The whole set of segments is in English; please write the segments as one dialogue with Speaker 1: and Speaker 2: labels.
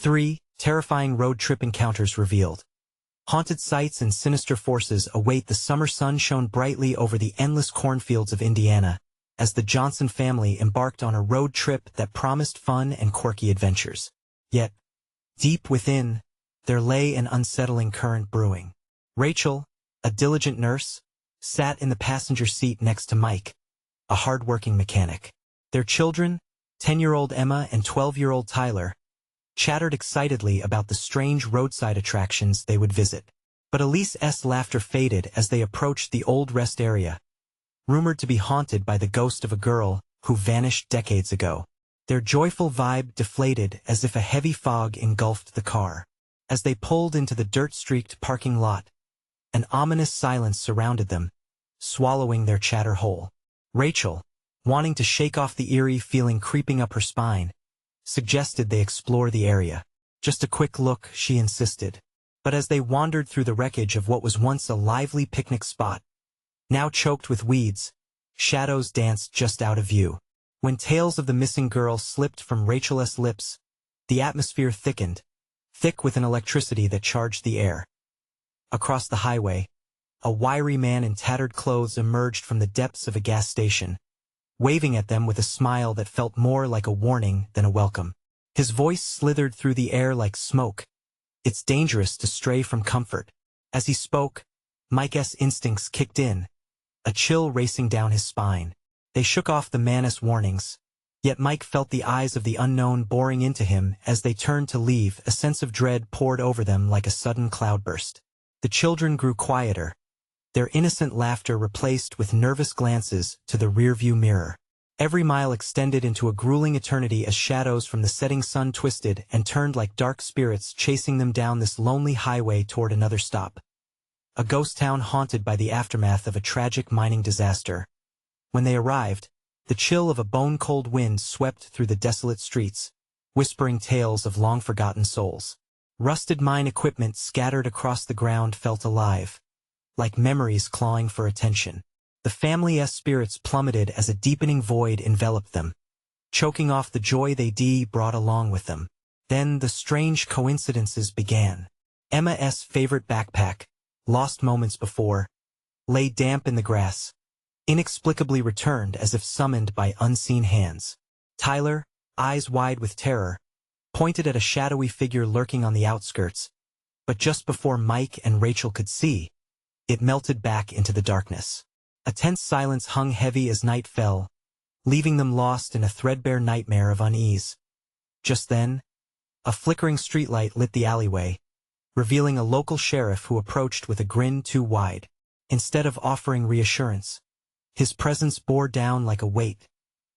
Speaker 1: 3. Terrifying road trip encounters revealed. Haunted sights and sinister forces await. The summer sun shone brightly over the endless cornfields of Indiana as the Johnson family embarked on a road trip that promised fun and quirky adventures. Yet, deep within, there lay an unsettling current brewing. Rachel, a diligent nurse, sat in the passenger seat next to Mike, a hard-working mechanic. Their children, 10-year-old Emma and 12-year-old Tyler, chattered excitedly about the strange roadside attractions they would visit. But Elise's laughter faded as they approached the old rest area, rumored to be haunted by the ghost of a girl who vanished decades ago. Their joyful vibe deflated as if a heavy fog engulfed the car. As they pulled into the dirt-streaked parking lot, an ominous silence surrounded them, swallowing their chatter whole. Rachel, wanting to shake off the eerie feeling creeping up her spine, suggested they explore the area. Just a quick look, she insisted. But as they wandered through the wreckage of what was once a lively picnic spot, now choked with weeds, shadows danced just out of view. When tales of the missing girl slipped from Rachel's lips, the atmosphere thickened, thick with an electricity that charged the air. Across the highway, a wiry man in tattered clothes emerged from the depths of a gas station, waving at them with a smile that felt more like a warning than a welcome. His voice slithered through the air like smoke. It's dangerous to stray from comfort. As he spoke, Mike's instincts kicked in, a chill racing down his spine. They shook off the man's warnings, yet Mike felt the eyes of the unknown boring into him as they turned to leave. A sense of dread poured over them like a sudden cloudburst. The children grew quieter, their innocent laughter replaced with nervous glances to the rearview mirror. Every mile extended into a grueling eternity as shadows from the setting sun twisted and turned like dark spirits chasing them down this lonely highway toward another stop. A ghost town haunted by the aftermath of a tragic mining disaster. When they arrived, the chill of a bone-cold wind swept through the desolate streets, whispering tales of long-forgotten souls. Rusted mine equipment scattered across the ground felt alive, like memories clawing for attention. The family's spirits plummeted as a deepening void enveloped them, choking off the joy they brought along with them. Then the strange coincidences began. Emma's favorite backpack, lost moments before, lay damp in the grass, inexplicably returned as if summoned by unseen hands. Tyler, eyes wide with terror, pointed at a shadowy figure lurking on the outskirts, but just before Mike and Rachel could see, it melted back into the darkness. A tense silence hung heavy as night fell, leaving them lost in a threadbare nightmare of unease. Just then, a flickering streetlight lit the alleyway, revealing a local sheriff who approached with a grin too wide. Instead of offering reassurance, his presence bore down like a weight,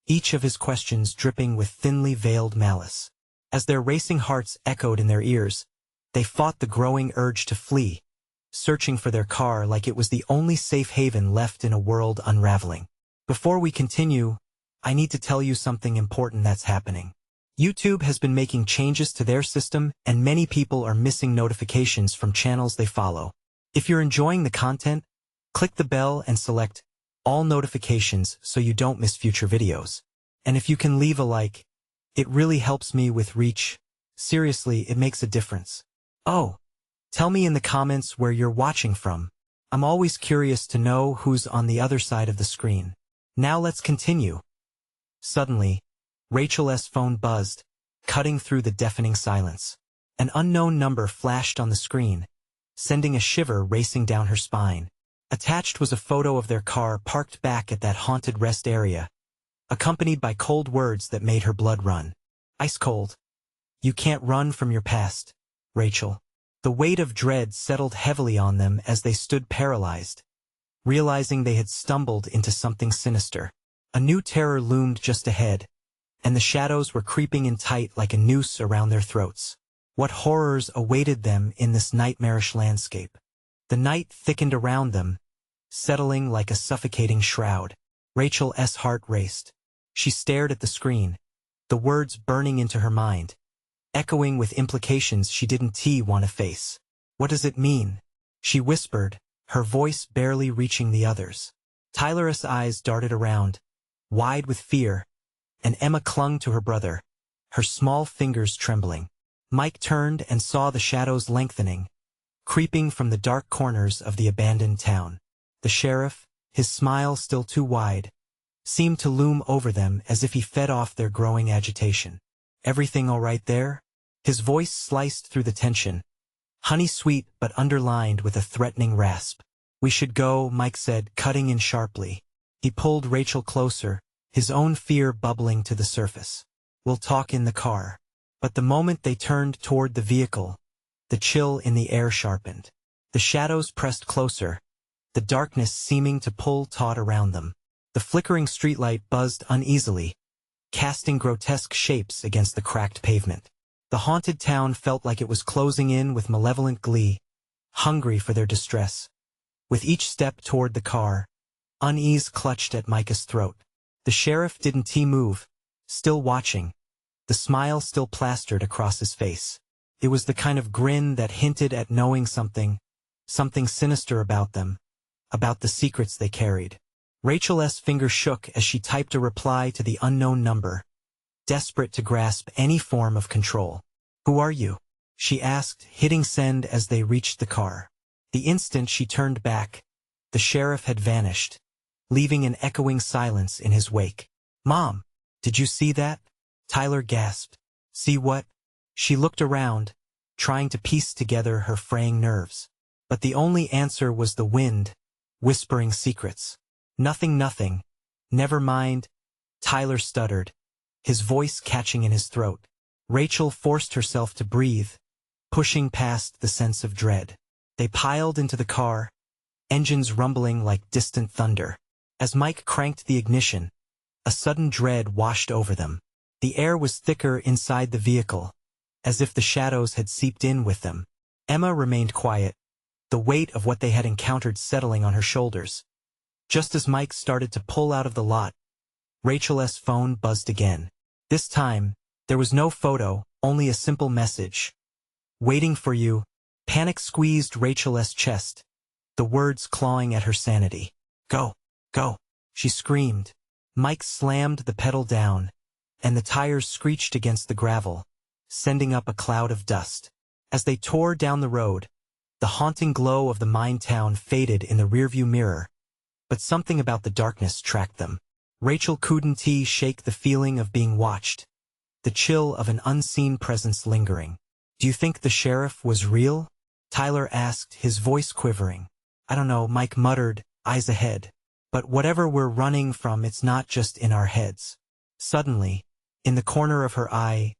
Speaker 1: each of his questions dripping with thinly veiled malice. As their racing hearts echoed in their ears, they fought the growing urge to flee, searching for their car like it was the only safe haven left in a world unraveling. Before we continue, I need to tell you something important that's happening. YouTube has been making changes to their system, and many people are missing notifications from channels they follow. If you're enjoying the content, click the bell and select all notifications so you don't miss future videos. And if you can leave a like, it really helps me with reach. Seriously, it makes a difference. Oh, tell me in the comments where you're watching from. I'm always curious to know who's on the other side of the screen. Now let's continue. Suddenly, Rachel's phone buzzed, cutting through the deafening silence. An unknown number flashed on the screen, sending a shiver racing down her spine. Attached was a photo of their car parked back at that haunted rest area, accompanied by cold words that made her blood run. Ice cold. You can't run from your past, Rachel. The weight of dread settled heavily on them as they stood paralyzed, realizing they had stumbled into something sinister. A new terror loomed just ahead, and the shadows were creeping in tight like a noose around their throats. What horrors awaited them in this nightmarish landscape? The night thickened around them, settling like a suffocating shroud. Rachel's heart raced. She stared at the screen, the words burning into her mind, echoing with implications she didn't want to face. What does it mean? She whispered, her voice barely reaching the others. Tyler's eyes darted around, wide with fear, and Emma clung to her brother, her small fingers trembling. Mike turned and saw the shadows lengthening, creeping from the dark corners of the abandoned town. The sheriff, his smile still too wide, seemed to loom over them as if he fed off their growing agitation. "Everything all right there?" His voice sliced through the tension, honey-sweet but underlined with a threatening rasp. "We should go," Mike said, cutting in sharply. He pulled Rachel closer, his own fear bubbling to the surface. "We'll talk in the car." But the moment they turned toward the vehicle, the chill in the air sharpened. The shadows pressed closer, the darkness seeming to pull taut around them. The flickering streetlight buzzed uneasily, casting grotesque shapes against the cracked pavement. The haunted town felt like it was closing in with malevolent glee, hungry for their distress. With each step toward the car, unease clutched at Micah's throat. The sheriff didn't move, still watching, the smile still plastered across his face. It was the kind of grin that hinted at knowing something sinister about them, about the secrets they carried. Rachel's fingers shook as she typed a reply to the unknown number, desperate to grasp any form of control. "Who are you?" she asked, hitting send as they reached the car. The instant she turned back, the sheriff had vanished, leaving an echoing silence in his wake. "Mom, did you see that?" Tyler gasped. "See what?" She looked around, trying to piece together her fraying nerves. But the only answer was the wind, whispering secrets. "Nothing, nothing. Never mind," Tyler stuttered, his voice catching in his throat. Rachel forced herself to breathe, pushing past the sense of dread. They piled into the car, engines rumbling like distant thunder. As Mike cranked the ignition, a sudden dread washed over them. The air was thicker inside the vehicle, as if the shadows had seeped in with them. Emma remained quiet, the weight of what they had encountered settling on her shoulders. Just as Mike started to pull out of the lot, Rachel's phone buzzed again. This time, there was no photo, only a simple message. "Waiting for you." Panic squeezed Rachel's chest, the words clawing at her sanity. "Go, go," she screamed. Mike slammed the pedal down, and the tires screeched against the gravel, sending up a cloud of dust. As they tore down the road, the haunting glow of the mine town faded in the rearview mirror, but something about the darkness tracked them. Rachel couldn't shake the feeling of being watched, the chill of an unseen presence lingering. "Do you think the sheriff was real?" Tyler asked, his voice quivering. "I don't know," Mike muttered, eyes ahead. "But whatever we're running from, it's not just in our heads." Suddenly, in the corner of her eye,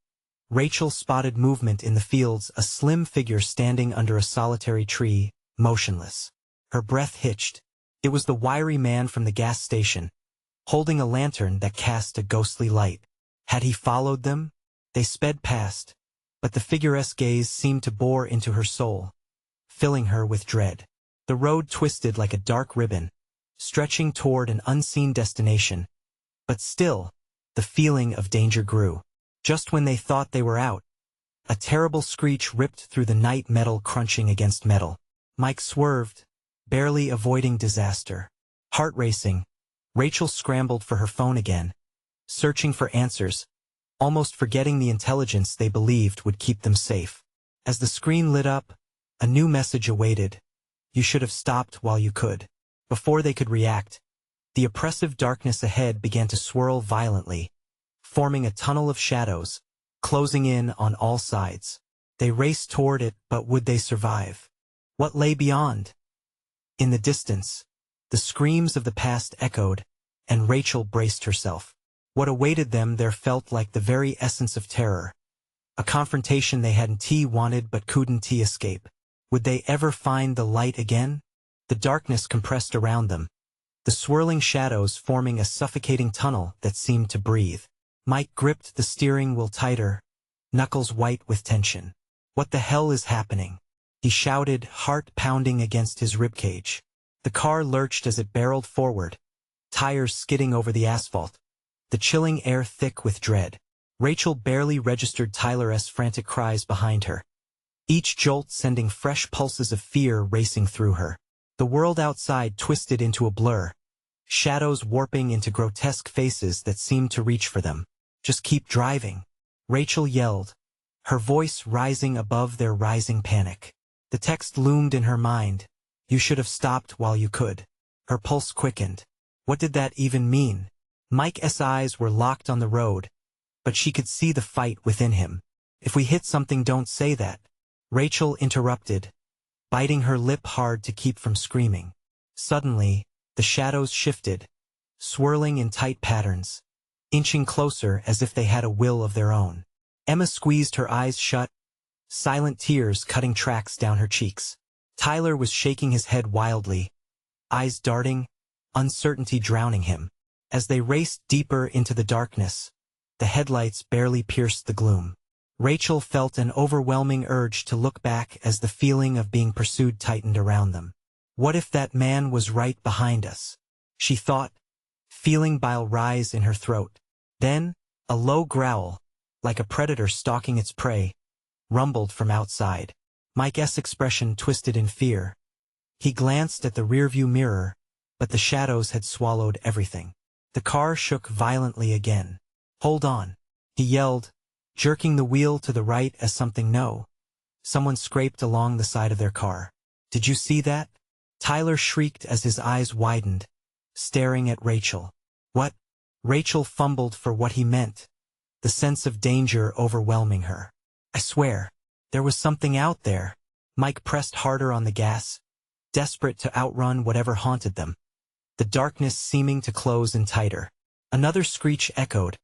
Speaker 1: Rachel spotted movement in the fields, a slim figure standing under a solitary tree, motionless. Her breath hitched. It was the wiry man from the gas station, holding a lantern that cast a ghostly light. Had he followed them? They sped past, but the figure's gaze seemed to bore into her soul, filling her with dread. The road twisted like a dark ribbon, stretching toward an unseen destination. But still, the feeling of danger grew. Just when they thought they were out, a terrible screech ripped through the night, metal crunching against metal. Mike swerved, barely avoiding disaster. Heart racing, Rachel scrambled for her phone again, searching for answers, almost forgetting the intelligence they believed would keep them safe. As the screen lit up, a new message awaited. "You should have stopped while you could." Before they could react, the oppressive darkness ahead began to swirl violently, forming a tunnel of shadows, closing in on all sides. They raced toward it, but would they survive? What lay beyond? In the distance, the screams of the past echoed, and Rachel braced herself. What awaited them there felt like the very essence of terror, a confrontation they hadn't wanted but couldn't escape. Would they ever find the light again? The darkness compressed around them, the swirling shadows forming a suffocating tunnel that seemed to breathe. Mike gripped the steering wheel tighter, knuckles white with tension. "What the hell is happening?" he shouted, heart pounding against his ribcage. The car lurched as it barreled forward, tires skidding over the asphalt, the chilling air thick with dread. Rachel barely registered Tyler's frantic cries behind her, each jolt sending fresh pulses of fear racing through her. The world outside twisted into a blur, shadows warping into grotesque faces that seemed to reach for them. "Just keep driving," Rachel yelled, her voice rising above their rising panic. The text loomed in her mind. You should have stopped while you could. Her pulse quickened. What did that even mean? Mike's eyes were locked on the road, but she could see the fight within him. If we hit something, don't say that. Rachel interrupted, biting her lip hard to keep from screaming. Suddenly, the shadows shifted, swirling in tight patterns, inching closer as if they had a will of their own. Emma squeezed her eyes shut, silent tears cutting tracks down her cheeks. Tyler was shaking his head wildly, eyes darting, uncertainty drowning him. As they raced deeper into the darkness, the headlights barely pierced the gloom. Rachel felt an overwhelming urge to look back as the feeling of being pursued tightened around them. What if that man was right behind us? She thought, feeling bile rise in her throat. Then, a low growl, like a predator stalking its prey, rumbled from outside. Mike's expression twisted in fear. He glanced at the rearview mirror, but the shadows had swallowed everything. The car shook violently again. Hold on, he yelled, jerking the wheel to the right as someone scraped along the side of their car. Did you see that? Tyler shrieked as his eyes widened, staring at Rachel. What? Rachel fumbled for what he meant, the sense of danger overwhelming her. I swear, there was something out there. Mike pressed harder on the gas, desperate to outrun whatever haunted them, the darkness seeming to close in tighter. Another screech echoed,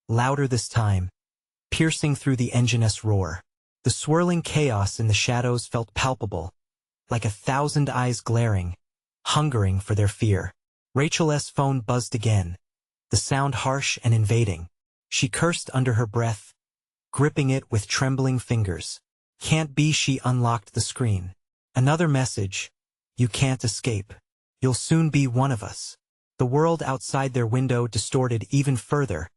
Speaker 1: louder this time, piercing through the engine's roar. The swirling chaos in the shadows felt palpable, like 1,000 eyes glaring, hungering for their fear. Rachel's phone buzzed again, the sound harsh and invading. She cursed under her breath, gripping it with trembling fingers. Can't be. She unlocked the screen. Another message. You can't escape. You'll soon be one of us. The world outside their window distorted even further,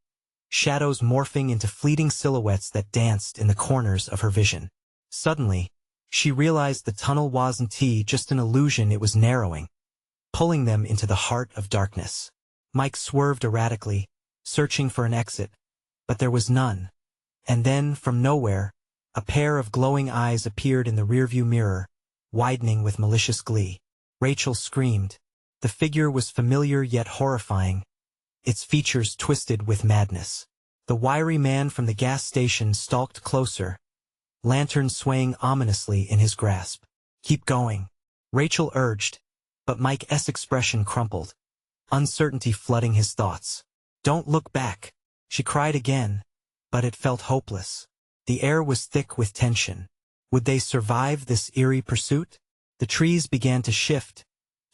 Speaker 1: shadows morphing into fleeting silhouettes that danced in the corners of her vision. Suddenly, she realized the tunnel wasn't just an illusion. It was narrowing, pulling them into the heart of darkness. Mike swerved erratically, searching for an exit, but there was none. And then, from nowhere, a pair of glowing eyes appeared in the rearview mirror, widening with malicious glee. Rachel screamed. The figure was familiar yet horrifying, its features twisted with madness. The wiry man from the gas station stalked closer, lantern swaying ominously in his grasp. Keep going, Rachel urged, but Mike's expression crumpled, uncertainty flooding his thoughts. Don't look back, she cried again, but it felt hopeless. The air was thick with tension. Would they survive this eerie pursuit? The trees began to shift,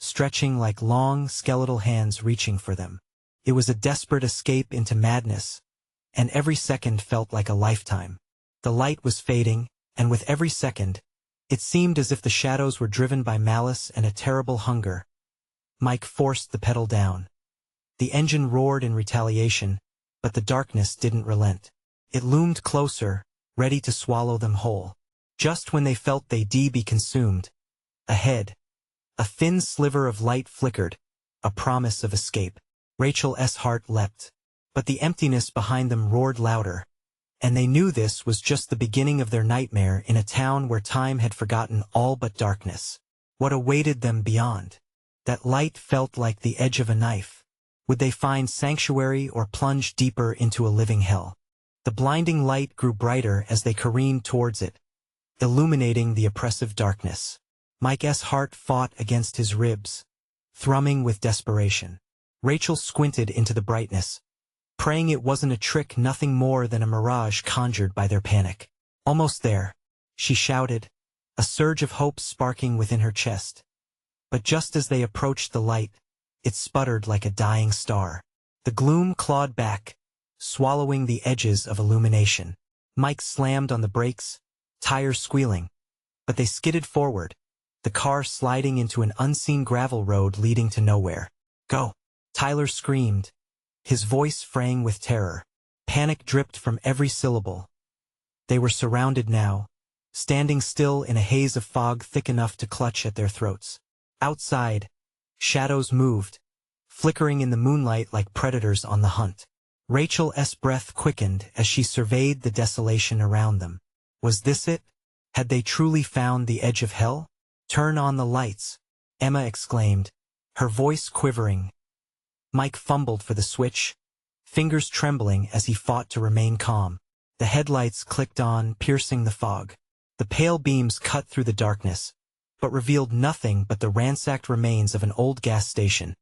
Speaker 1: stretching like long, skeletal hands reaching for them. It was a desperate escape into madness, and every second felt like a lifetime. The light was fading, and with every second, it seemed as if the shadows were driven by malice and a terrible hunger. Mike forced the pedal down. The engine roared in retaliation, but the darkness didn't relent. It loomed closer, ready to swallow them whole. Just when they felt they'd be consumed, ahead, a thin sliver of light flickered, a promise of escape. Rachel's heart leapt, but the emptiness behind them roared louder, and they knew this was just the beginning of their nightmare in a town where time had forgotten all but darkness. What awaited them beyond? That light felt like the edge of a knife. Would they find sanctuary or plunge deeper into a living hell? The blinding light grew brighter as they careened towards it, illuminating the oppressive darkness. Mike's heart fought against his ribs, thrumming with desperation. Rachel squinted into the brightness, praying it wasn't a trick, nothing more than a mirage conjured by their panic. Almost there, she shouted, a surge of hope sparking within her chest. But just as they approached the light, it sputtered like a dying star. The gloom clawed back, swallowing the edges of illumination. Mike slammed on the brakes, tires squealing, but they skidded forward, the car sliding into an unseen gravel road leading to nowhere. Go! Tyler screamed, his voice fraying with terror. Panic dripped from every syllable. They were surrounded now, standing still in a haze of fog thick enough to clutch at their throats. Outside, shadows moved, flickering in the moonlight like predators on the hunt. Rachel's breath quickened as she surveyed the desolation around them. Was this it? Had they truly found the edge of hell? "Turn on the lights," Emma exclaimed, her voice quivering. Mike fumbled for the switch, fingers trembling as he fought to remain calm. The headlights clicked on, piercing the fog. The pale beams cut through the darkness, but revealed nothing but the ransacked remains of an old gas station,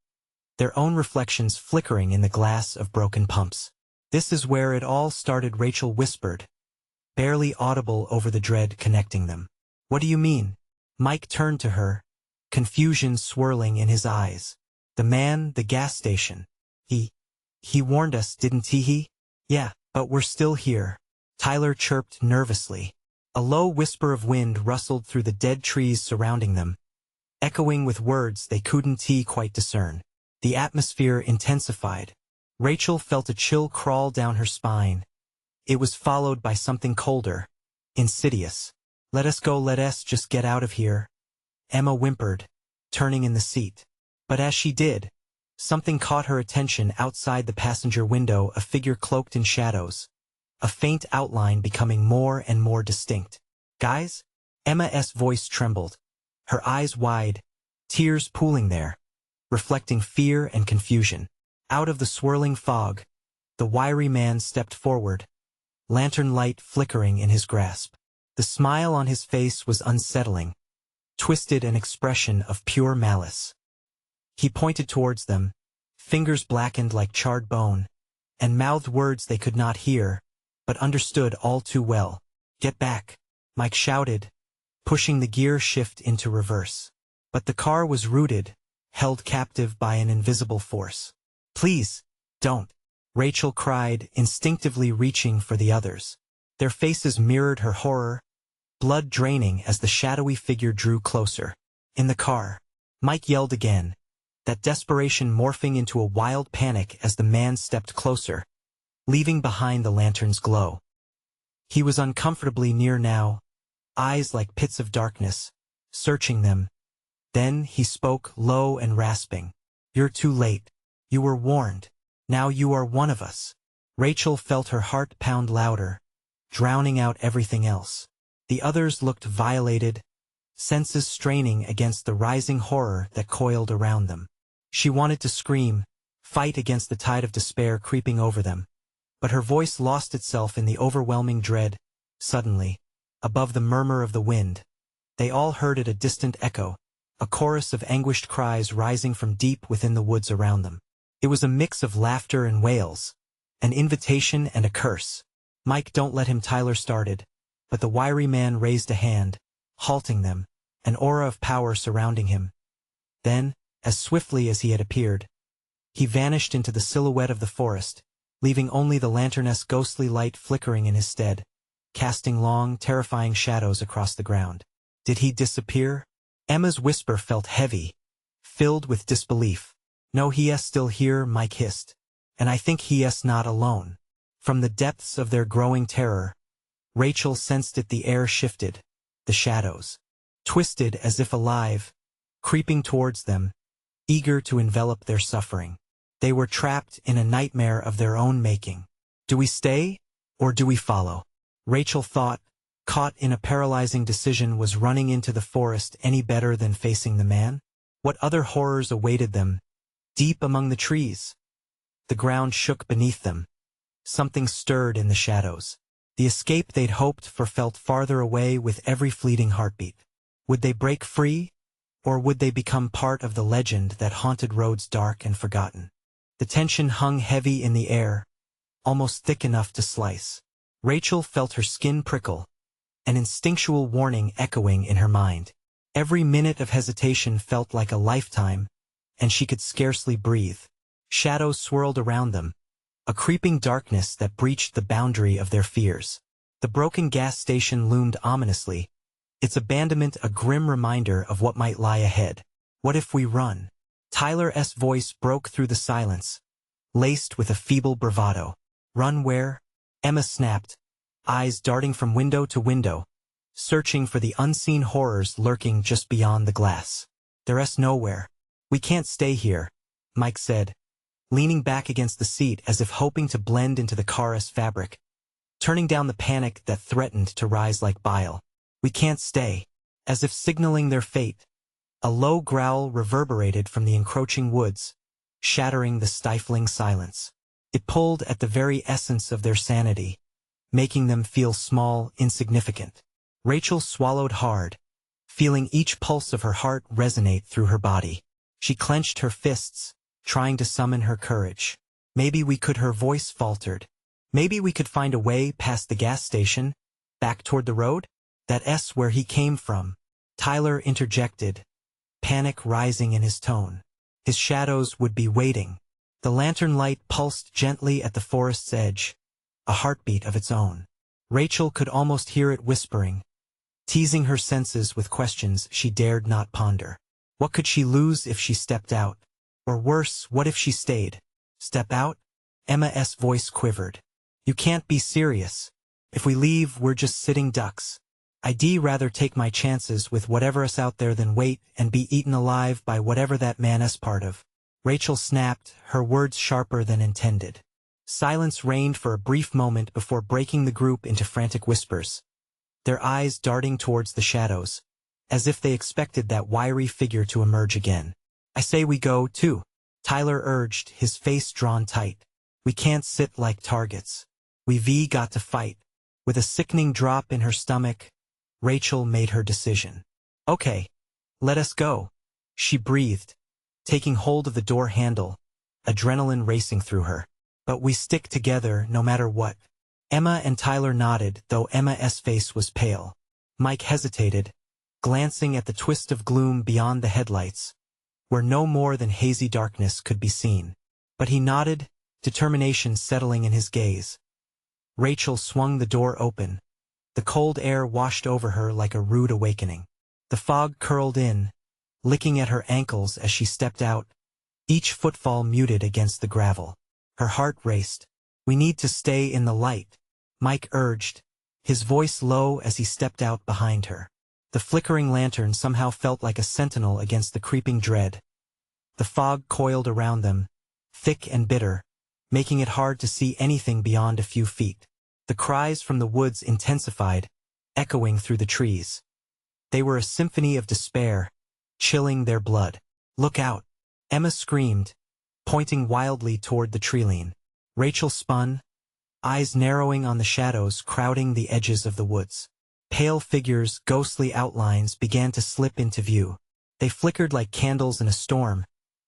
Speaker 1: their own reflections flickering in the glass of broken pumps. "This is where it all started," Rachel whispered, barely audible over the dread connecting them. "What do you mean?" Mike turned to her, confusion swirling in his eyes. The gas station. He warned us, didn't he? "Yeah, but we're still here," Tyler chirped nervously. A low whisper of wind rustled through the dead trees surrounding them, echoing with words they couldn't quite discern. The atmosphere intensified. Rachel felt a chill crawl down her spine. It was followed by something colder, insidious. "Let us go, let us just get out of here," Emma whimpered, turning in the seat. But as she did, something caught her attention outside the passenger window, a figure cloaked in shadows, a faint outline becoming more and more distinct. "Guys?" Emma's voice trembled, her eyes wide, tears pooling there, reflecting fear and confusion. Out of the swirling fog, the wiry man stepped forward, lantern light flickering in his grasp. The smile on his face was unsettling, twisted an expression of pure malice. He pointed towards them, fingers blackened like charred bone, and mouthed words they could not hear, but understood all too well. "Get back," Mike shouted, pushing the gear shift into reverse. But the car was rooted, held captive by an invisible force. "Please, don't," Rachel cried, instinctively reaching for the others. Their faces mirrored her horror, blood draining as the shadowy figure drew closer. In the car, Mike yelled again, that desperation morphing into a wild panic as the man stepped closer, leaving behind the lantern's glow. He was uncomfortably near now, eyes like pits of darkness, searching them. Then he spoke, low and rasping. "You're too late. You were warned. Now you are one of us." Rachel felt her heart pound louder, drowning out everything else. The others looked violated, senses straining against the rising horror that coiled around them. She wanted to scream, fight against the tide of despair creeping over them, but her voice lost itself in the overwhelming dread. Suddenly, above the murmur of the wind, they all heard it, a distant echo, a chorus of anguished cries rising from deep within the woods around them. It was a mix of laughter and wails, an invitation and a curse. "Mike, don't let him," Tyler started, but the wiry man raised a hand, halting them, an aura of power surrounding him. Then, as swiftly as he had appeared, he vanished into the silhouette of the forest, leaving only the lantern's ghostly light flickering in his stead, casting long, terrifying shadows across the ground. Did he disappear? Emma's whisper felt heavy, filled with disbelief. "No, he is still here," Mike hissed, "and I think he is not alone." From the depths of their growing terror, Rachel sensed it. The air shifted, the shadows, twisted as if alive, creeping towards them, eager to envelop their suffering. They were trapped in a nightmare of their own making. "Do we stay, or do we follow?" Rachel thought, caught in a paralyzing decision. Was running into the forest any better than facing the man? What other horrors awaited them, deep among the trees? The ground shook beneath them. Something stirred in the shadows. The escape they'd hoped for felt farther away with every fleeting heartbeat. Would they break free, or would they become part of the legend that haunted roads dark and forgotten? The tension hung heavy in the air, almost thick enough to slice. Rachel felt her skin prickle, an instinctual warning echoing in her mind. Every minute of hesitation felt like a lifetime, and she could scarcely breathe. Shadows swirled around them, a creeping darkness that breached the boundary of their fears. The broken gas station loomed ominously, its abandonment a grim reminder of what might lie ahead. "What if we run?" Tyler's voice broke through the silence, laced with a feeble bravado. "Run where?" Emma snapped, eyes darting from window to window, searching for the unseen horrors lurking just beyond the glass. "There's nowhere. We can't stay here," Mike said, leaning back against the seat as if hoping to blend into the car's fabric. turning down the panic that threatened to rise like bile. "We can't stay." As if signaling their fate, a low growl reverberated from the encroaching woods, shattering the stifling silence. It pulled at the very essence of their sanity, making them feel small, insignificant. Rachel swallowed hard, feeling each pulse of her heart resonate through her body. She clenched her fists, trying to summon her courage. "Maybe we could," her voice faltered. "Maybe we could find a way past the gas station, back toward the road? That's where he came from." Tyler interjected, panic rising in his tone. His shadows would be waiting. The lantern light pulsed gently at the forest's edge, a heartbeat of its own. Rachel could almost hear it whispering, teasing her senses with questions she dared not ponder. What could she lose if she stepped out? Or worse, what if she stayed? Step out? Emma's voice quivered. "You can't be serious. If we leave, we're just sitting ducks. I'd rather take my chances with whatever's out there than wait and be eaten alive by whatever that man's part of." Rachel snapped, her words sharper than intended. Silence reigned for a brief moment before breaking the group into frantic whispers, their eyes darting towards the shadows, as if they expected that wiry figure to emerge again. "I say we go, too," Tyler urged, his face drawn tight. "We can't sit like targets. We've got to fight." With a sickening drop in her stomach, Rachel made her decision. "Okay, let us go," she breathed, taking hold of the door handle, adrenaline racing through her. "But we stick together no matter what." Emma and Tyler nodded, though Emma's face was pale. Mike hesitated, glancing at the twist of gloom beyond the headlights, where no more than hazy darkness could be seen. But he nodded, determination settling in his gaze. Rachel swung the door open. The cold air washed over her like a rude awakening. The fog curled in, licking at her ankles as she stepped out, each footfall muted against the gravel. Her heart raced. "We need to stay in the light," Mike urged, his voice low as he stepped out behind her. The flickering lantern somehow felt like a sentinel against the creeping dread. The fog coiled around them, thick and bitter, making it hard to see anything beyond a few feet. The cries from the woods intensified, echoing through the trees. They were a symphony of despair, chilling their blood. "Look out!" Emma screamed, pointing wildly toward the treeline. Rachel spun, eyes narrowing on the shadows crowding the edges of the woods. Pale figures, ghostly outlines began to slip into view. They flickered like candles in a storm,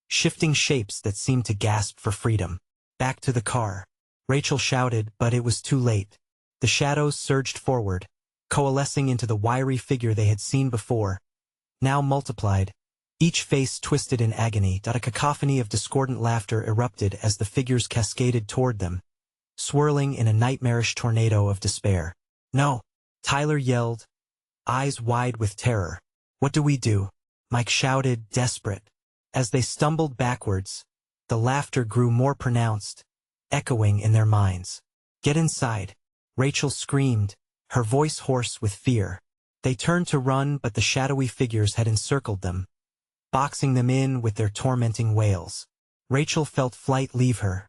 Speaker 1: shifting shapes that seemed to gasp for freedom. "Back to the car," Rachel shouted, but it was too late. The shadows surged forward, coalescing into the wiry figure they had seen before, now multiplied, each face twisted in agony. A cacophony of discordant laughter erupted as the figures cascaded toward them, swirling in a nightmarish tornado of despair. "No!" Tyler yelled, eyes wide with terror. "What do we do?" Mike shouted, desperate. As they stumbled backwards, the laughter grew more pronounced, echoing in their minds. "Get inside!" Rachel screamed, her voice hoarse with fear. They turned to run, but the shadowy figures had encircled them, boxing them in with their tormenting wails. Rachel felt flight leave her.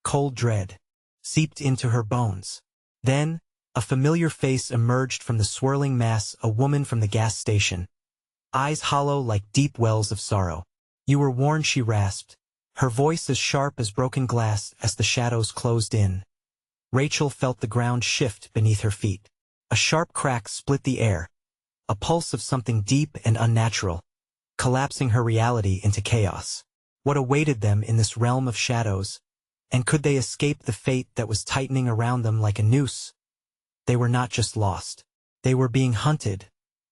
Speaker 1: Cold dread seeped into her bones. Then, a familiar face emerged from the swirling mass, a woman from the gas station, eyes hollow like deep wells of sorrow. "You were warned," she rasped, her voice as sharp as broken glass as the shadows closed in. Rachel felt the ground shift beneath her feet. A sharp crack split the air, a pulse of something deep and unnatural, collapsing her reality into chaos. What awaited them in this realm of shadows? And could they escape the fate that was tightening around them like a noose? They were not just lost. They were being hunted,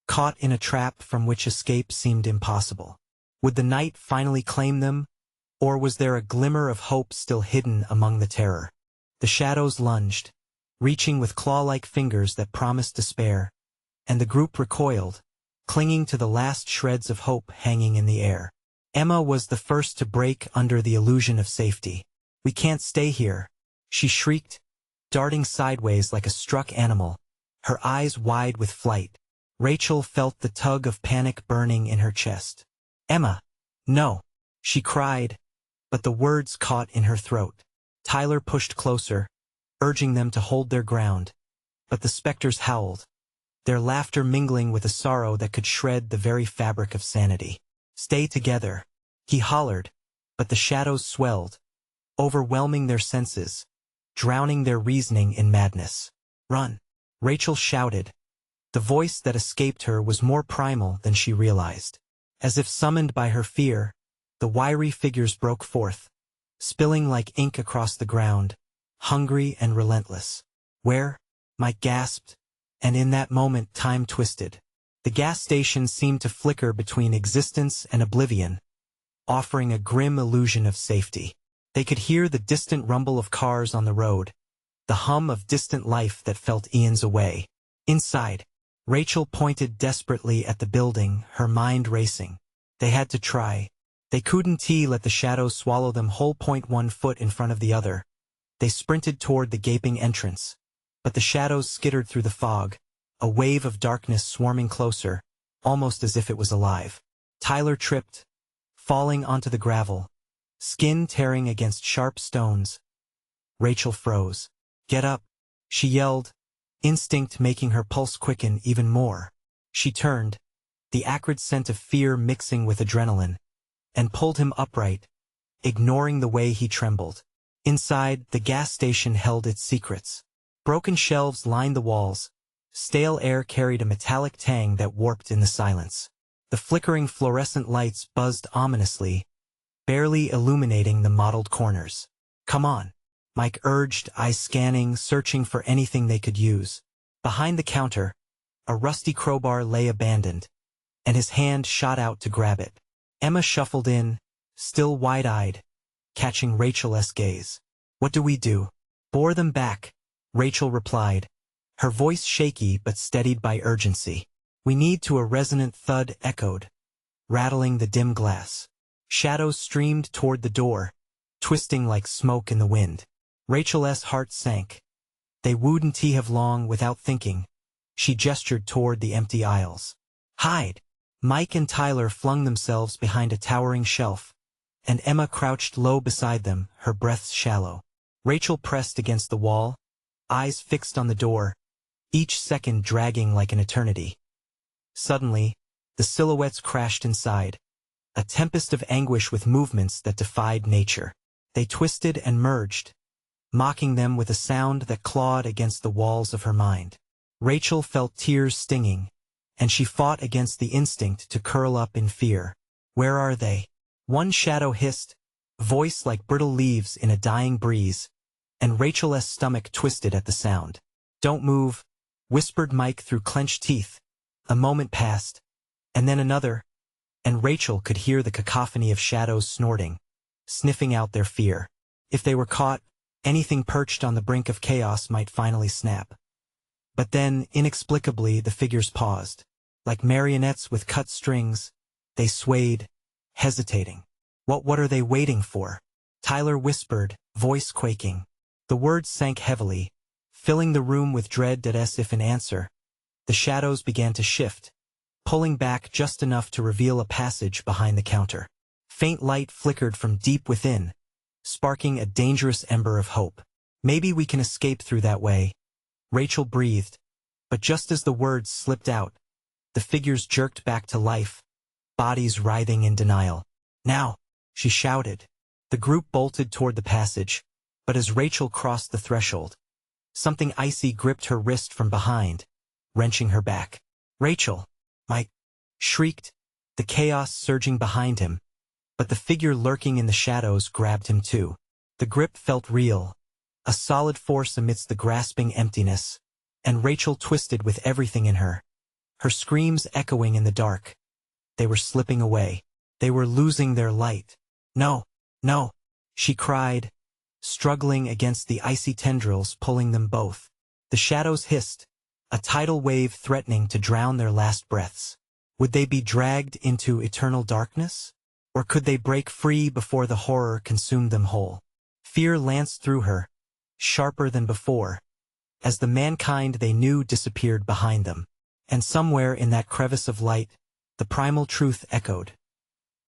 Speaker 1: caught in a trap from which escape seemed impossible. Would the night finally claim them? Or was there a glimmer of hope still hidden among the terror? The shadows lunged, reaching with claw-like fingers that promised despair, and the group recoiled, clinging to the last shreds of hope hanging in the air. Emma was the first to break under the illusion of safety. "We can't stay here," she shrieked, darting sideways like a struck animal, her eyes wide with flight. Rachel felt the tug of panic burning in her chest. "Emma, no!" she cried, but the words caught in her throat. Tyler pushed closer, urging them to hold their ground. But the specters howled, their laughter mingling with a sorrow that could shred the very fabric of sanity. "Stay together," he hollered, but the shadows swelled, overwhelming their senses, drowning their reasoning in madness. "Run!" Rachel shouted. The voice that escaped her was more primal than she realized. As if summoned by her fear, the wiry figures broke forth, spilling like ink across the ground, hungry and relentless. "Where?" Mike gasped, and in that moment time twisted. The gas station seemed to flicker between existence and oblivion, offering a grim illusion of safety. They could hear the distant rumble of cars on the road, the hum of distant life that felt eons away. Inside, Rachel pointed desperately at the building, her mind racing. They had to try. They couldn't let the shadows swallow them whole. 1 foot in front of the other. They sprinted toward the gaping entrance, but the shadows skittered through the fog, a wave of darkness swarming closer, almost as if it was alive. Tyler tripped, falling onto the gravel, skin tearing against sharp stones. Rachel froze. "Get up," she yelled, instinct making her pulse quicken even more. She turned, the acrid scent of fear mixing with adrenaline, and pulled him upright, ignoring the way he trembled. Inside, the gas station held its secrets. Broken shelves lined the walls. Stale air carried a metallic tang that warped in the silence. The flickering fluorescent lights buzzed ominously, barely illuminating the mottled corners. "Come on," Mike urged, eyes scanning, searching for anything they could use. Behind the counter, a rusty crowbar lay abandoned, and his hand shot out to grab it. Emma shuffled in, still wide-eyed, catching Rachel's gaze. "What do we do?" "Bore them back," Rachel replied, her voice shaky but steadied by urgency. "We need to." A resonant thud echoed, rattling the dim glass. Shadows streamed toward the door, twisting like smoke in the wind. Rachel's heart sank. They wouldn't have long. Without thinking, she gestured toward the empty aisles. "Hide!" Mike and Tyler flung themselves behind a towering shelf, and Emma crouched low beside them, her breaths shallow. Rachel pressed against the wall, eyes fixed on the door, each second dragging like an eternity. Suddenly, the silhouettes crashed inside, a tempest of anguish with movements that defied nature. They twisted and merged, mocking them with a sound that clawed against the walls of her mind. Rachel felt tears stinging, and she fought against the instinct to curl up in fear. "Where are they?" One shadow hissed, voice like brittle leaves in a dying breeze, and Rachel's stomach twisted at the sound. "Don't move," whispered Mike through clenched teeth. A moment passed, and then another, and Rachel could hear the cacophony of shadows snorting, sniffing out their fear. If they were caught, anything perched on the brink of chaos might finally snap. But then, inexplicably, the figures paused. Like marionettes with cut strings, they swayed, hesitating. What are they waiting for?" Tyler whispered, voice quaking. The words sank heavily, filling the room with dread. As if in answer, the shadows began to shift, pulling back just enough to reveal a passage behind the counter. Faint light flickered from deep within, sparking a dangerous ember of hope. "Maybe we can escape through that way," Rachel breathed, but just as the words slipped out, the figures jerked back to life, bodies writhing in denial. "Now!" she shouted. The group bolted toward the passage, but as Rachel crossed the threshold, something icy gripped her wrist from behind, wrenching her back. "Rachel!" Mike shrieked, the chaos surging behind him, but the figure lurking in the shadows grabbed him too. The grip felt real, a solid force amidst the grasping emptiness, and Rachel twisted with everything in her, her screams echoing in the dark. They were slipping away. They were losing their light. "No, no," she cried, struggling against the icy tendrils pulling them both. The shadows hissed, a tidal wave threatening to drown their last breaths. Would they be dragged into eternal darkness? Or could they break free before the horror consumed them whole? Fear lanced through her, sharper than before, as the mankind they knew disappeared behind them. And somewhere in that crevice of light, the primal truth echoed.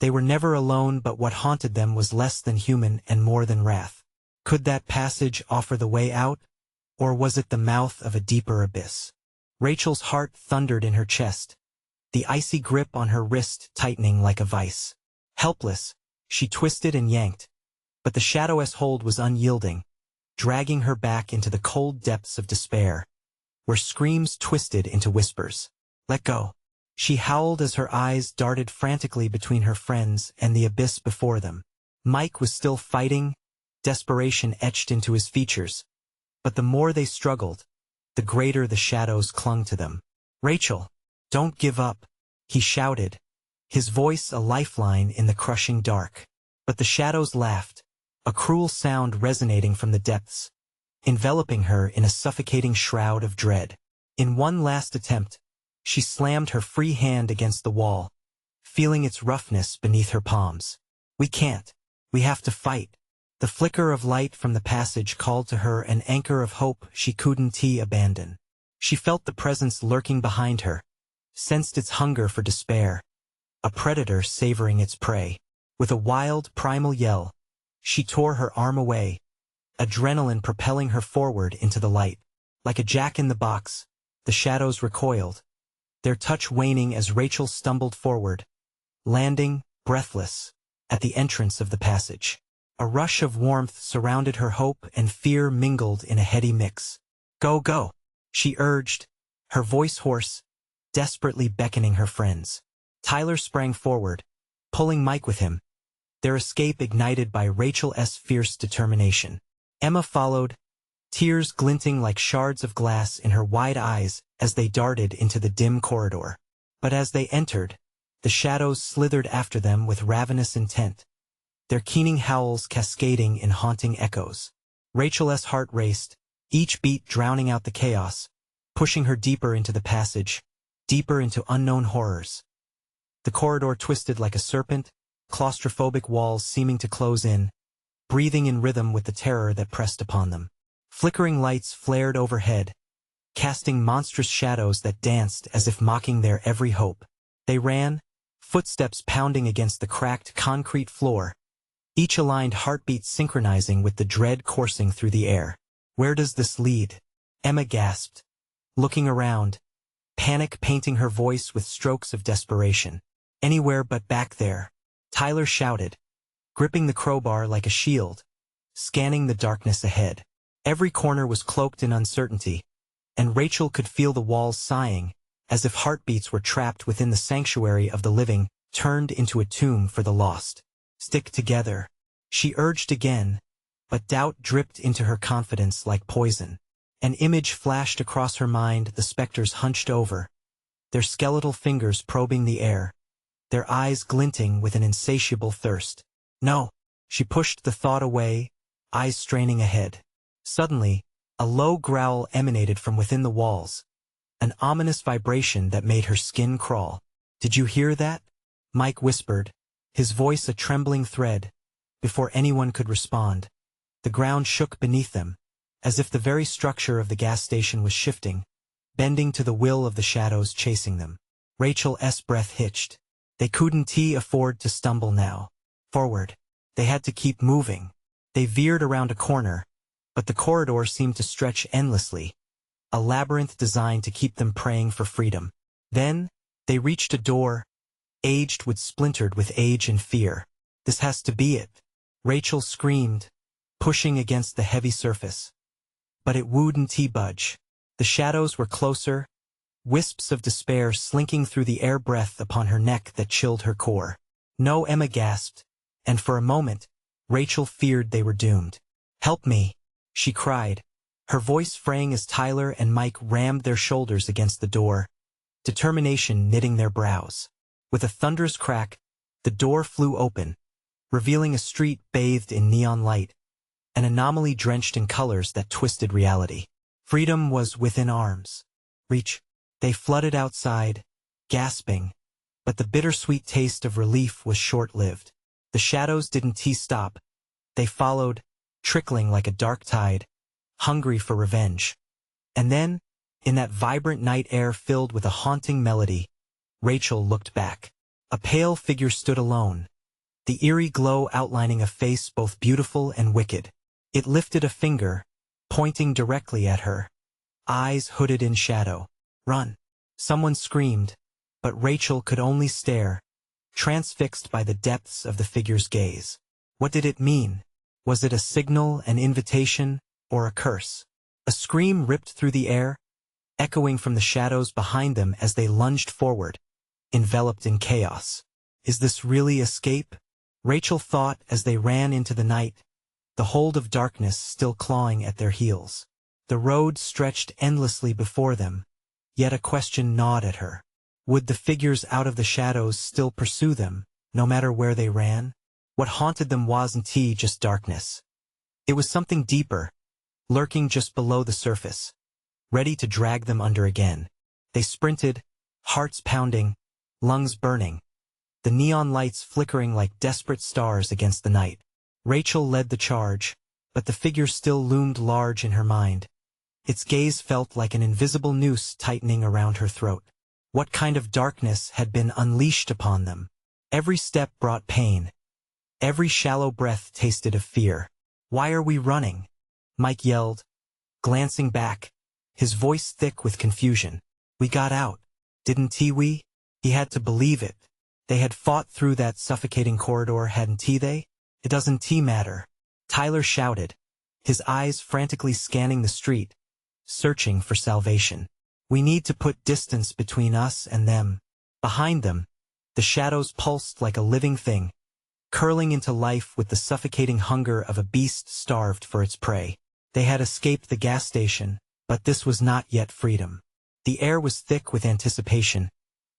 Speaker 1: They were never alone, but what haunted them was less than human and more than wrath. Could that passage offer the way out? Or was it the mouth of a deeper abyss? Rachel's heart thundered in her chest, the icy grip on her wrist tightening like a vice. Helpless, she twisted and yanked, but the shadow's hold was unyielding, dragging her back into the cold depths of despair, where screams twisted into whispers. "Let go," she howled as her eyes darted frantically between her friends and the abyss before them. Mike was still fighting, desperation etched into his features, but the more they struggled, the greater the shadows clung to them. "Rachel, don't give up," he shouted, his voice a lifeline in the crushing dark. But the shadows laughed, a cruel sound resonating from the depths, enveloping her in a suffocating shroud of dread. In one last attempt, she slammed her free hand against the wall, feeling its roughness beneath her palms. "We can't. We have to fight." The flicker of light from the passage called to her an anchor of hope she couldn't abandon. She felt the presence lurking behind her, sensed its hunger for despair, a predator savoring its prey. With a wild, primal yell, she tore her arm away, adrenaline propelling her forward into the light. Like a jack-in-the-box, the shadows recoiled, their touch waning as Rachel stumbled forward, landing, breathless, at the entrance of the passage. A rush of warmth surrounded her, hope and fear mingled in a heady mix. "Go, go," she urged, her voice hoarse, desperately beckoning her friends. Tyler sprang forward, pulling Mike with him, their escape ignited by Rachel's fierce determination. Emma followed, tears glinting like shards of glass in her wide eyes as they darted into the dim corridor. But as they entered, the shadows slithered after them with ravenous intent, their keening howls cascading in haunting echoes. Rachel's heart raced, each beat drowning out the chaos, pushing her deeper into the passage, deeper into unknown horrors. The corridor twisted like a serpent, claustrophobic walls seeming to close in, breathing in rhythm with the terror that pressed upon them. Flickering lights flared overhead, casting monstrous shadows that danced as if mocking their every hope. They ran, footsteps pounding against the cracked concrete floor, each aligned heartbeat synchronizing with the dread coursing through the air. "Where does this lead?" Emma gasped, looking around, panic painting her voice with strokes of desperation. "Anywhere but back there," Tyler shouted, gripping the crowbar like a shield, scanning the darkness ahead. Every corner was cloaked in uncertainty, and Rachel could feel the walls sighing, as if heartbeats were trapped within the sanctuary of the living, turned into a tomb for the lost. "Stick together," she urged again, but doubt dripped into her confidence like poison. An image flashed across her mind, the specters hunched over, their skeletal fingers probing the air, their eyes glinting with an insatiable thirst. "No," she pushed the thought away, eyes straining ahead. Suddenly, a low growl emanated from within the walls, an ominous vibration that made her skin crawl. "Did you hear that?" Mike whispered, his voice a trembling thread. Before anyone could respond, the ground shook beneath them, as if the very structure of the gas station was shifting, bending to the will of the shadows chasing them. Rachel's breath hitched. They couldn't afford to stumble now. Forward. They had to keep moving. They veered around a corner, but the corridor seemed to stretch endlessly, a labyrinth designed to keep them praying for freedom. Then, they reached a door, splintered with age and fear. "This has to be it," Rachel screamed, pushing against the heavy surface. But it wouldn't budge. The shadows were closer, wisps of despair slinking through the air breath upon her neck that chilled her core. "No," Emma gasped, and for a moment, Rachel feared they were doomed. "Help me," she cried, her voice fraying as Tyler and Mike rammed their shoulders against the door, determination knitting their brows. With a thunderous crack, the door flew open, revealing a street bathed in neon light, an anomaly drenched in colors that twisted reality. Freedom was within arms. Reach. They flooded outside, gasping, but the bittersweet taste of relief was short-lived. The shadows didn't stop. They followed, trickling like a dark tide, hungry for revenge. And then, in that vibrant night air filled with a haunting melody, Rachel looked back. A pale figure stood alone, the eerie glow outlining a face both beautiful and wicked. It lifted a finger, pointing directly at her, eyes hooded in shadow. "Run!" Someone screamed, but Rachel could only stare, transfixed by the depths of the figure's gaze. What did it mean? Was it a signal, an invitation, or a curse? A scream ripped through the air, echoing from the shadows behind them as they lunged forward, enveloped in chaos. Is this really escape? Rachel thought as they ran into the night, the hold of darkness still clawing at their heels. The road stretched endlessly before them, yet a question gnawed at her. Would the figures out of the shadows still pursue them, no matter where they ran? What haunted them wasn't just darkness. It was something deeper, lurking just below the surface, ready to drag them under again. They sprinted, hearts pounding, lungs burning, the neon lights flickering like desperate stars against the night. Rachel led the charge, but the figure still loomed large in her mind. Its gaze felt like an invisible noose tightening around her throat. What kind of darkness had been unleashed upon them? Every step brought pain. Every shallow breath tasted of fear. "Why are we running?" Mike yelled, glancing back, his voice thick with confusion. "We got out, didn't we?" He had to believe it. They had fought through that suffocating corridor, hadn't they? "It doesn't matter," Tyler shouted, his eyes frantically scanning the street, searching for salvation. "We need to put distance between us and them." Behind them, the shadows pulsed like a living thing, curling into life with the suffocating hunger of a beast starved for its prey. They had escaped the gas station, but this was not yet freedom. The air was thick with anticipation,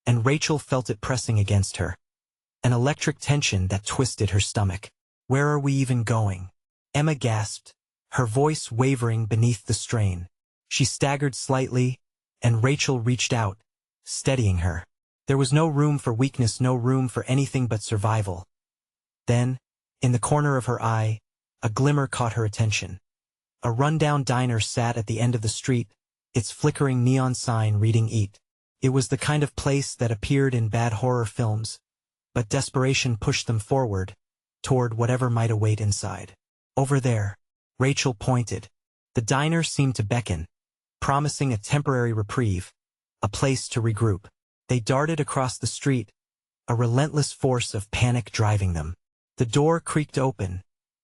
Speaker 1: and Rachel felt it pressing against her. An electric tension that twisted her stomach. "Where are we even going?" Emma gasped, her voice wavering beneath the strain. She staggered slightly, and Rachel reached out, steadying her. There was no room for weakness, no room for anything but survival. Then, in the corner of her eye, a glimmer caught her attention. A rundown diner sat at the end of the street, its flickering neon sign reading "Eat." It was the kind of place that appeared in bad horror films, but desperation pushed them forward, toward whatever might await inside. "Over there," Rachel pointed. The diner seemed to beckon, promising a temporary reprieve, a place to regroup. They darted across the street, a relentless force of panic driving them. The door creaked open,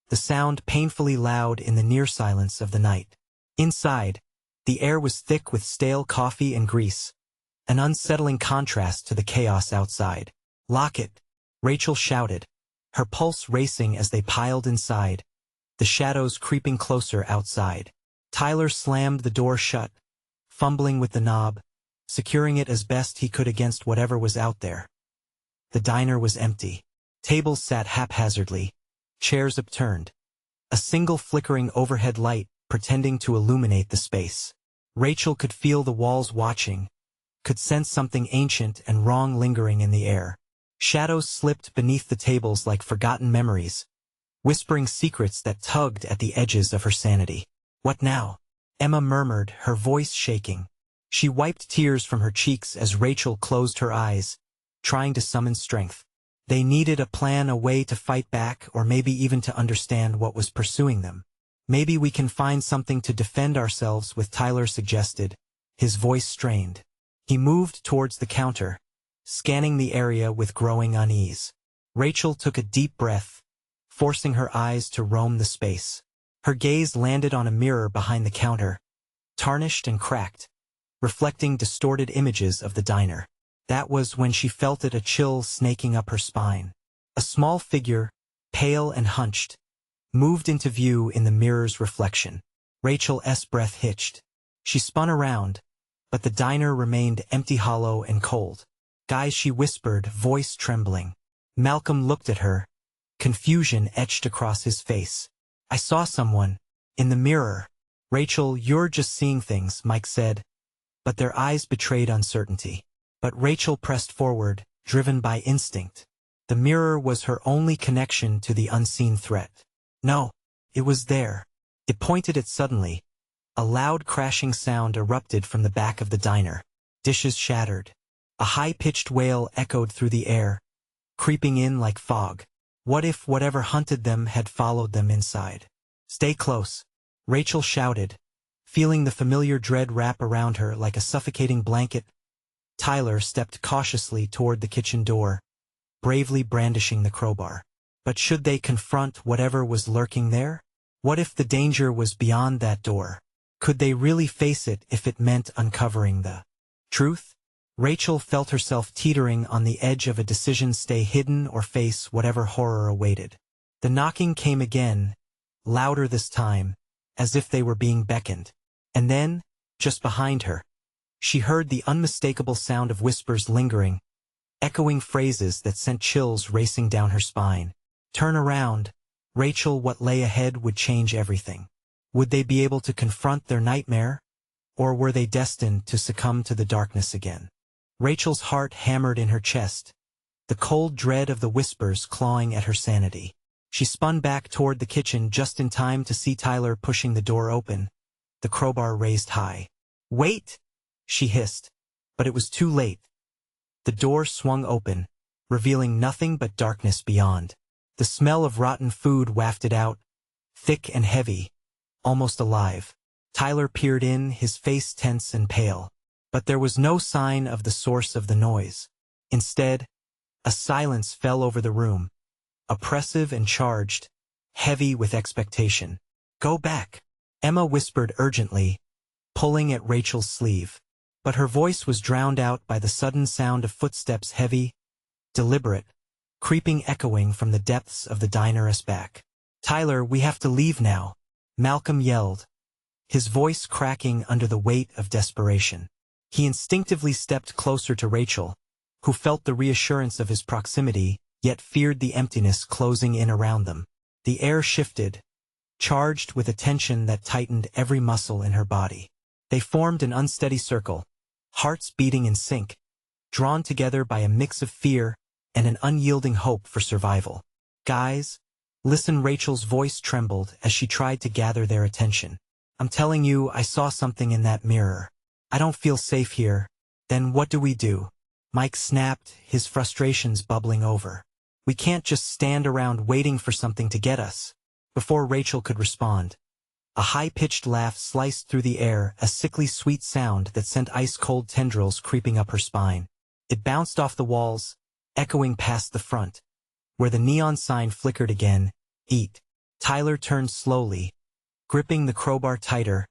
Speaker 1: the sound painfully loud in the near silence of the night. Inside, the air was thick with stale coffee and grease, an unsettling contrast to the chaos outside. "Lock it," Rachel shouted, her pulse racing as they piled inside, the shadows creeping closer outside. Tyler slammed the door shut, fumbling with the knob, securing it as best he could against whatever was out there. The diner was empty. Tables sat haphazardly, chairs upturned, a single flickering overhead light pretending to illuminate the space. Rachel could feel the walls watching, could sense something ancient and wrong lingering in the air. Shadows slipped beneath the tables like forgotten memories, whispering secrets that tugged at the edges of her sanity. "What now?" Emma murmured, her voice shaking. She wiped tears from her cheeks as Rachel closed her eyes, trying to summon strength. They needed a plan, a way to fight back, or maybe even to understand what was pursuing them. "Maybe we can find something to defend ourselves with," Tyler suggested, his voice strained. He moved towards the counter, scanning the area with growing unease. Rachel took a deep breath, forcing her eyes to roam the space. Her gaze landed on a mirror behind the counter, tarnished and cracked, reflecting distorted images of the diner. That was when she felt it, a chill snaking up her spine. A small figure, pale and hunched, moved into view in the mirror's reflection. Rachel's breath hitched. She spun around, but the diner remained empty, hollow and cold. "Guys," she whispered, voice trembling. Malcolm looked at her, confusion etched across his face. "I saw someone in the mirror." "Rachel, you're just seeing things," Mike said, but their eyes betrayed uncertainty. But Rachel pressed forward, driven by instinct. The mirror was her only connection to the unseen threat. No, it was there. It pointed it suddenly. A loud crashing sound erupted from the back of the diner. Dishes shattered. A high-pitched wail echoed through the air, creeping in like fog. What if whatever hunted them had followed them inside? "Stay close," Rachel shouted, feeling the familiar dread wrap around her like a suffocating blanket. Tyler stepped cautiously toward the kitchen door, bravely brandishing the crowbar. But should they confront whatever was lurking there? What if the danger was beyond that door? Could they really face it if it meant uncovering the truth? Rachel felt herself teetering on the edge of a decision: stay hidden or face whatever horror awaited. The knocking came again, louder this time, as if they were being beckoned. And then, just behind her, she heard the unmistakable sound of whispers lingering, echoing phrases that sent chills racing down her spine. Turn around, Rachel. What lay ahead would change everything. Would they be able to confront their nightmare? Or were they destined to succumb to the darkness again? Rachel's heart hammered in her chest, the cold dread of the whispers clawing at her sanity. She spun back toward the kitchen just in time to see Tyler pushing the door open, the crowbar raised high. "Wait!" she hissed, but it was too late. The door swung open, revealing nothing but darkness beyond. The smell of rotten food wafted out, thick and heavy, almost alive. Tyler peered in, his face tense and pale. But there was no sign of the source of the noise. Instead, a silence fell over the room, oppressive and charged, heavy with expectation. "Go back," Emma whispered urgently, pulling at Rachel's sleeve. But her voice was drowned out by the sudden sound of footsteps, heavy, deliberate, creeping, echoing from the depths of the diner's back. "Tyler, we have to leave now," Malcolm yelled, his voice cracking under the weight of desperation. He instinctively stepped closer to Rachel, who felt the reassurance of his proximity, yet feared the emptiness closing in around them. The air shifted, charged with a tension that tightened every muscle in her body. They formed an unsteady circle, hearts beating in sync, drawn together by a mix of fear and an unyielding hope for survival. "Guys, listen." Rachel's voice trembled as she tried to gather their attention. "I'm telling you, I saw something in that mirror. I don't feel safe here." "Then what do we do?" Mike snapped, his frustrations bubbling over. "We can't just stand around waiting for something to get us." Before Rachel could respond, a high-pitched laugh sliced through the air, a sickly sweet sound that sent ice-cold tendrils creeping up her spine. It bounced off the walls, echoing past the front, where the neon sign flickered again. "Eat." Tyler turned slowly, gripping the crowbar tighter,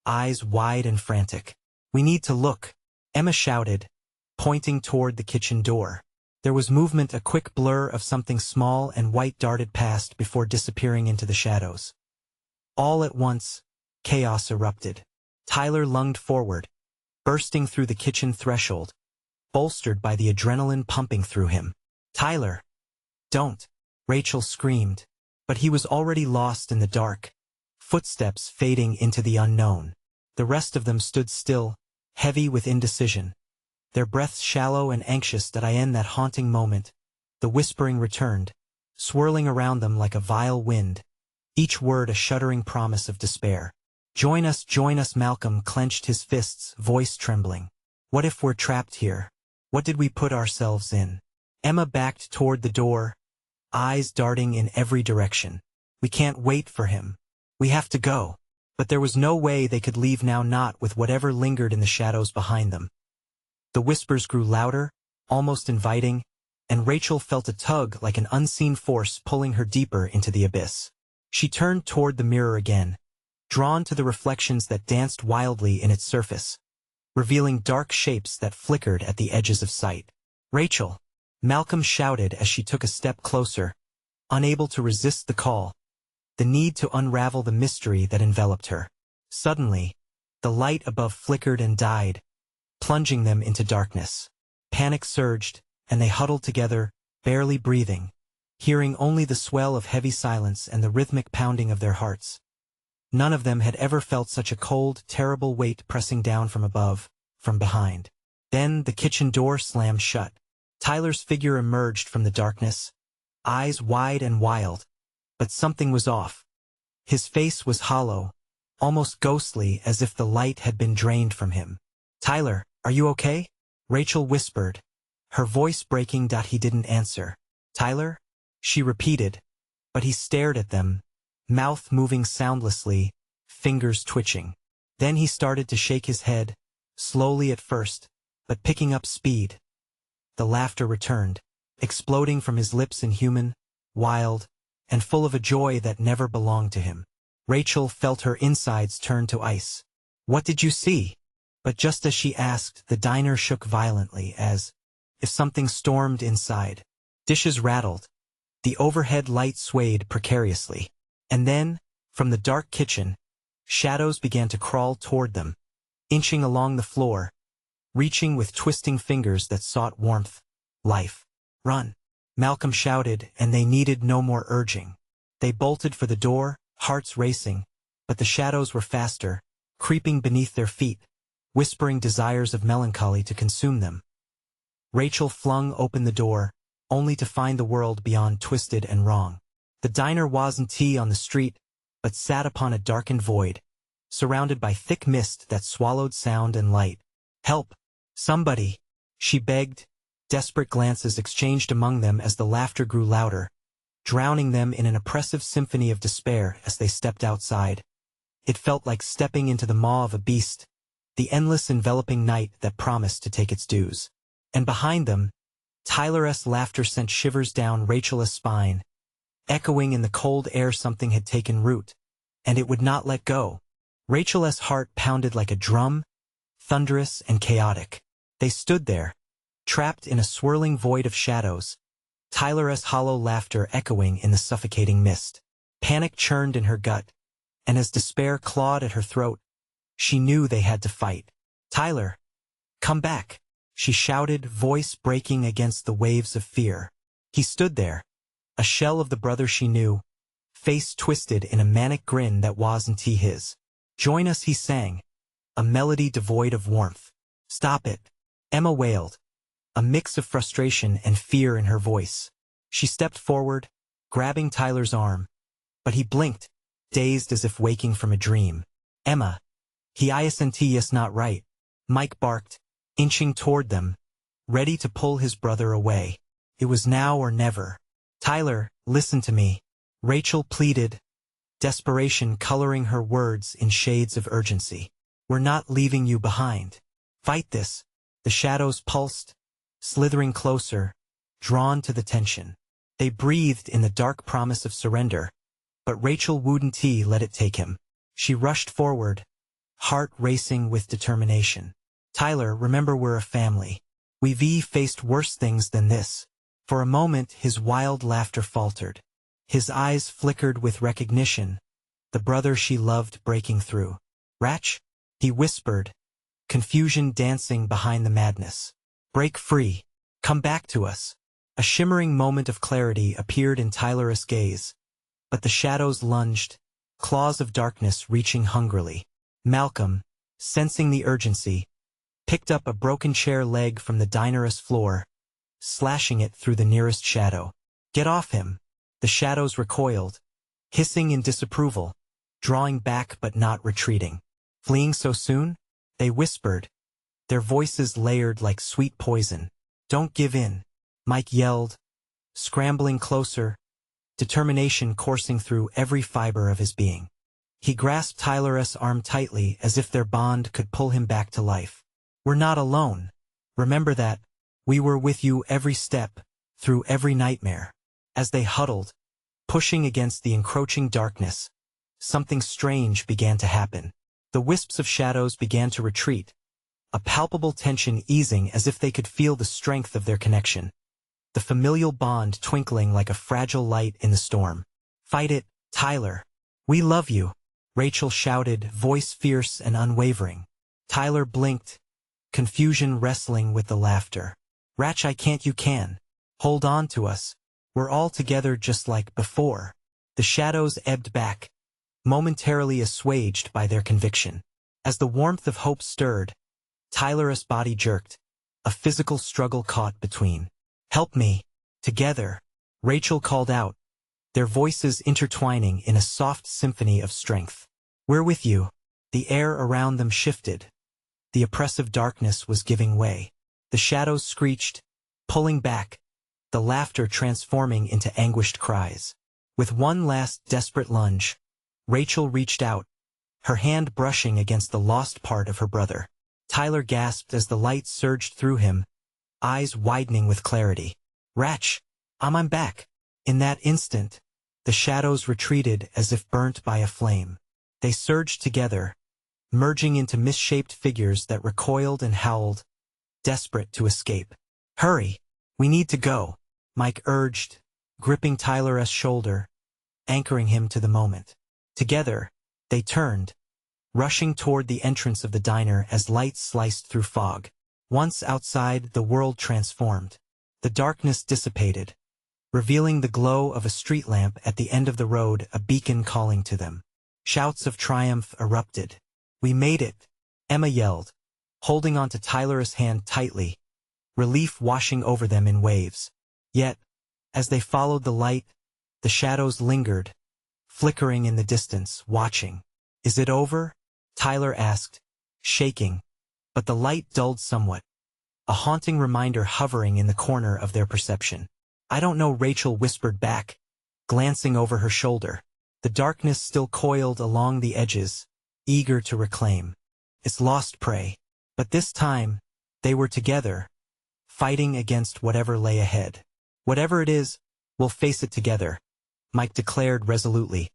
Speaker 1: eyes wide and frantic. "We need to look," Emma shouted, pointing toward the kitchen door. There was movement, a quick blur of something small and white darted past before disappearing into the shadows. All at once, chaos erupted. Tyler lunged forward, bursting through the kitchen threshold, bolstered by the adrenaline pumping through him. "Tyler! Don't!" Rachel screamed, but he was already lost in the dark, footsteps fading into the unknown. The rest of them stood still, heavy with indecision, their breaths shallow and anxious. In that haunting moment, the whispering returned, swirling around them like a vile wind, each word a shuddering promise of despair. Join us." Malcolm clenched his fists, voice trembling. "What if we're trapped here? What did we put ourselves in?" Emma backed toward the door, eyes darting in every direction. "We can't wait for him. We have to go." But there was no way they could leave now, not with whatever lingered in the shadows behind them. The whispers grew louder, almost inviting, and Rachel felt a tug like an unseen force pulling her deeper into the abyss. She turned toward the mirror again, drawn to the reflections that danced wildly in its surface, revealing dark shapes that flickered at the edges of sight. "Rachel!" Malcolm shouted as she took a step closer, unable to resist the call, the need to unravel the mystery that enveloped her. Suddenly, the light above flickered and died, plunging them into darkness. Panic surged, and they huddled together, barely breathing, hearing only the swell of heavy silence and the rhythmic pounding of their hearts. None of them had ever felt such a cold, terrible weight pressing down from above, from behind. Then the kitchen door slammed shut. Tyler's figure emerged from the darkness, eyes wide and wild. But something was off. His face was hollow, almost ghostly, as if the light had been drained from him. "Tyler, are you okay?" Rachel whispered, her voice breaking. He didn't answer. "Tyler?" she repeated, but he stared at them, mouth moving soundlessly, fingers twitching. Then he started to shake his head, slowly at first, but picking up speed. The laughter returned, exploding from his lips inhuman, wild, and full of a joy that never belonged to him. Rachel felt her insides turn to ice. "What did you see?" But just as she asked, the diner shook violently as if something stormed inside. Dishes rattled. The overhead light swayed precariously. And then, from the dark kitchen, shadows began to crawl toward them, inching along the floor, reaching with twisting fingers that sought warmth, life. "Run!" Malcolm shouted, and they needed no more urging. They bolted for the door, hearts racing, but the shadows were faster, creeping beneath their feet, whispering desires of melancholy to consume them. Rachel flung open the door, only to find the world beyond twisted and wrong. The diner wasn't on the street, but sat upon a darkened void, surrounded by thick mist that swallowed sound and light. "Help! Somebody!" she begged. Desperate glances exchanged among them as the laughter grew louder, drowning them in an oppressive symphony of despair as they stepped outside. It felt like stepping into the maw of a beast, the endless enveloping night that promised to take its dues. And behind them, Tyler's laughter sent shivers down Rachel's spine. Echoing in the cold air, something had taken root, and it would not let go. Rachel's heart pounded like a drum, thunderous and chaotic. They stood there, trapped in a swirling void of shadows, Tyler's hollow laughter echoing in the suffocating mist. Panic churned in her gut, and as despair clawed at her throat, she knew they had to fight. "Tyler, come back!" she shouted, voice breaking against the waves of fear. He stood there, a shell of the brother she knew, face twisted in a manic grin that wasn't his. "Join us," he sang, a melody devoid of warmth. "Stop it," Emma wailed, a mix of frustration and fear in her voice. She stepped forward, grabbing Tyler's arm, but he blinked, dazed as if waking from a dream. "Emma, he isn't yes not right," Mike barked, inching toward them, ready to pull his brother away. It was now or never. "Tyler, listen to me," Rachel pleaded, desperation coloring her words in shades of urgency. "We're not leaving you behind. Fight this." The shadows pulsed, slithering closer, drawn to the tension. They breathed in the dark promise of surrender, but Rachel wouldn't let it take him. She rushed forward, heart racing with determination. "Tyler, remember we're a family. We've faced worse things than this." For a moment his wild laughter faltered. His eyes flickered with recognition, the brother she loved breaking through. "Ratch?" he whispered, confusion dancing behind the madness. "Break free. Come back to us." A shimmering moment of clarity appeared in Tyler's gaze, but the shadows lunged, claws of darkness reaching hungrily. Malcolm, sensing the urgency, picked up a broken chair leg from the diner's floor, slashing it through the nearest shadow. "Get off him." The shadows recoiled, hissing in disapproval, drawing back but not retreating. "Fleeing so soon?" they whispered, their voices layered like sweet poison. "Don't give in," Mike yelled, scrambling closer, determination coursing through every fiber of his being. He grasped Tyler's arm tightly as if their bond could pull him back to life. "We're not alone. Remember that. We were with you every step, through every nightmare." As they huddled, pushing against the encroaching darkness, something strange began to happen. The wisps of shadows began to retreat, a palpable tension easing as if they could feel the strength of their connection, the familial bond twinkling like a fragile light in the storm. "Fight it, Tyler. We love you," Rachel shouted, voice fierce and unwavering. Tyler blinked, confusion wrestling with the laughter. "Ratch, I can't, you can. Hold on to us. We're all together just like before." The shadows ebbed back, momentarily assuaged by their conviction. As the warmth of hope stirred, Tyler's body jerked, a physical struggle caught between. "Help me." "Together," Rachel called out, their voices intertwining in a soft symphony of strength. "We're with you." The air around them shifted. The oppressive darkness was giving way. The shadows screeched, pulling back, the laughter transforming into anguished cries. With one last desperate lunge, Rachel reached out, her hand brushing against the lost part of her brother. Tyler gasped as the light surged through him, eyes widening with clarity. "Ratch, I'm back." In that instant, the shadows retreated as if burnt by a flame. They surged together, merging into misshaped figures that recoiled and howled, desperate to escape. "Hurry, we need to go," Mike urged, gripping Tyler's shoulder, anchoring him to the moment. Together, they turned, rushing toward the entrance of the diner as light sliced through fog. Once outside, the world transformed. The darkness dissipated, revealing the glow of a street lamp at the end of the road, a beacon calling to them. Shouts of triumph erupted. "We made it," Emma yelled, holding onto Tyler's hand tightly, relief washing over them in waves. Yet, as they followed the light, the shadows lingered, flickering in the distance, watching. "Is it over?" Tyler asked, shaking, but the light dulled somewhat, a haunting reminder hovering in the corner of their perception. "I don't know," Rachel whispered back, glancing over her shoulder. The darkness still coiled along the edges, eager to reclaim its lost prey. But this time, they were together, fighting against whatever lay ahead. "Whatever it is, we'll face it together," Mike declared resolutely.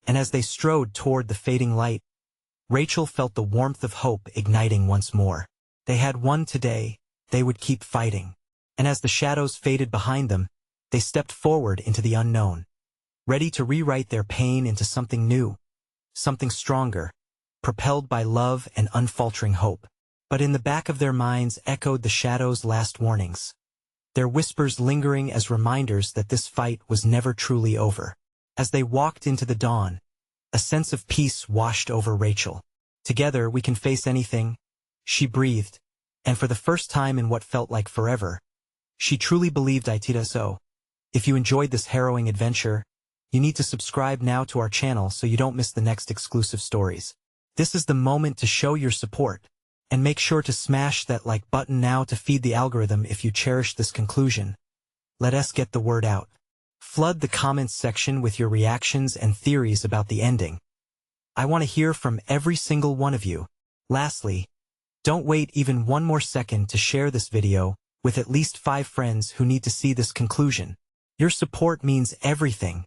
Speaker 1: And as they strode toward the fading light, Rachel felt the warmth of hope igniting once more. They had won today, they would keep fighting. And as the shadows faded behind them, they stepped forward into the unknown, ready to rewrite their pain into something new, something stronger, propelled by love and unfaltering hope. But in the back of their minds echoed the shadows' last warnings, their whispers lingering as reminders that this fight was never truly over. As they walked into the dawn, a sense of peace washed over Rachel. "Together we can face anything," she breathed, and for the first time in what felt like forever, she truly believed it so. If you enjoyed this harrowing adventure, you need to subscribe now to our channel so you don't miss the next exclusive stories. This is the moment to show your support, and make sure to smash that like button now to feed the algorithm if you cherish this conclusion. Let us get the word out. Flood the comments section with your reactions and theories about the ending. I want to hear from every single one of you. Lastly, don't wait even one more second to share this video with at least 5 friends who need to see this conclusion. Your support means everything.